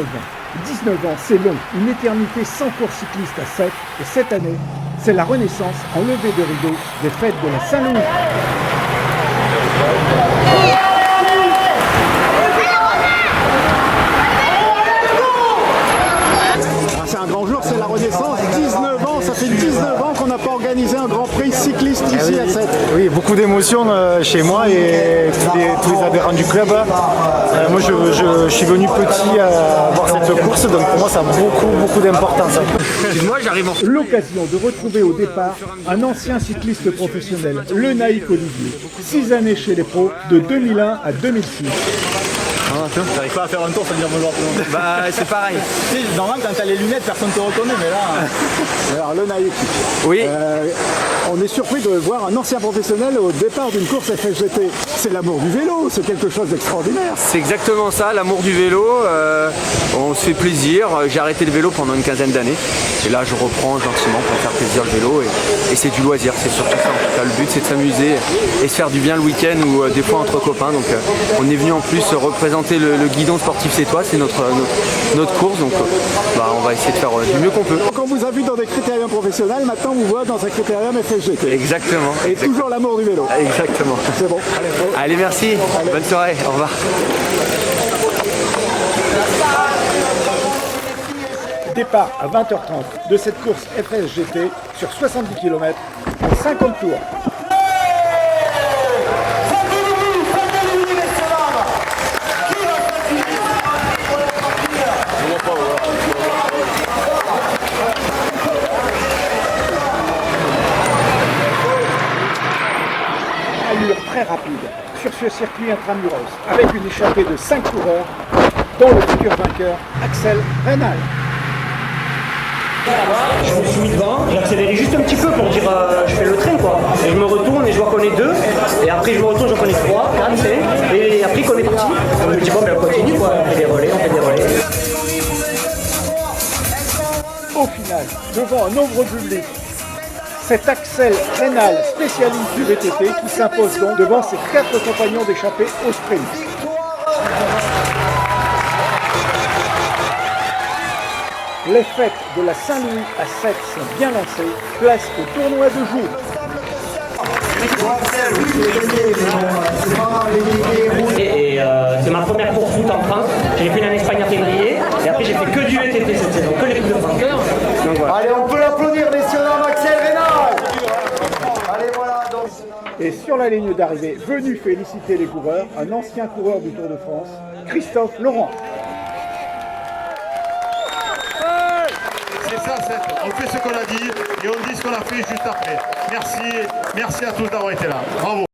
ans. 19 ans, c'est long, une éternité sans course cycliste à 7. Et cette année, c'est la renaissance en levée de rideau des fêtes de la Saint-Louis. C'est un grand jour, c'est la renaissance. 19 ans, ça fait 19 ans qu'on n'a pas organisé un grand prix cycliste ici à 7. Oui, beaucoup d'émotions chez moi et tous les adhérents du club. Moi, je suis venu petit voir cette course, donc pour moi, ça a beaucoup d'importance. Moi, j'arrive en... L'occasion de retrouver au départ un ancien cycliste professionnel, le Naïk Olivier. 6 années chez les pros, de 2001 à 2006. T'arrives pas à faire un tour sans dire bonjour à tout le monde. Bah, c'est pareil. Tu sais, normal, quand t'as les lunettes, personne te reconnaît, mais là... Alors le Naïk, Oui. on est surpris de voir un ancien professionnel au départ d'une course FSGT. C'est l'amour du vélo, c'est quelque chose d'extraordinaire. C'est exactement ça, l'amour du vélo. On se fait plaisir. J'ai arrêté le vélo pendant une quinzaine d'années. Et là, je reprends gentiment pour faire plaisir le vélo. Et c'est du loisir, c'est surtout ça. En tout cas, le but, c'est de s'amuser et se faire du bien le week-end ou des fois entre copains. Donc, on est venu en plus représenter le guidon sportif C'est toi, c'est notre course. Donc, on va essayer de faire du mieux qu'on peut. Quand on vous a vu dans des critériums professionnels, maintenant on vous voit dans un critérium FSGT. Exactement. Et toujours l'amour du vélo. Exactement. C'est bon. Allez, merci. Bonne soirée. Au revoir. Départ à 20h30 de cette course FSGT sur 70 km en 50 tours. Allure très rapide sur ce circuit intramuros avec une échappée de 5 coureurs dont le futur vainqueur Axel Reynal. Je me suis mis devant, j'ai accéléré juste un petit peu pour dire je fais le train quoi. Et je me retourne et je vois qu'on est 2. Et après je me retourne, je vois qu'on est 3, 4, 5. Et après qu'on est parti. Donc je me dis bon ben on continue quoi, on fait des relais. Au final, devant un nombreux public, c'est Axel Reynal, spécialiste du VTT, qui s'impose donc devant ses 4 compagnons d'échappée au sprint. Les fêtes de la Saint-Louis à 7 sont bien lancées, place au tournoi de jour. Et c'est ma première course route en France. J'ai fait en Espagne en février. Et après j'ai fait que du VTT cette saison, que les Coupes de France. Donc voilà. Allez, on peut l'applaudir, messieurs, dames, Axel Reynal. Allez, voilà. Et sur la ligne d'arrivée, venu féliciter les coureurs, un ancien coureur du Tour de France, Christophe Laurent. C'est ça, on fait ce qu'on a dit et on dit ce qu'on a fait juste après. Merci à tous d'avoir été là. Bravo.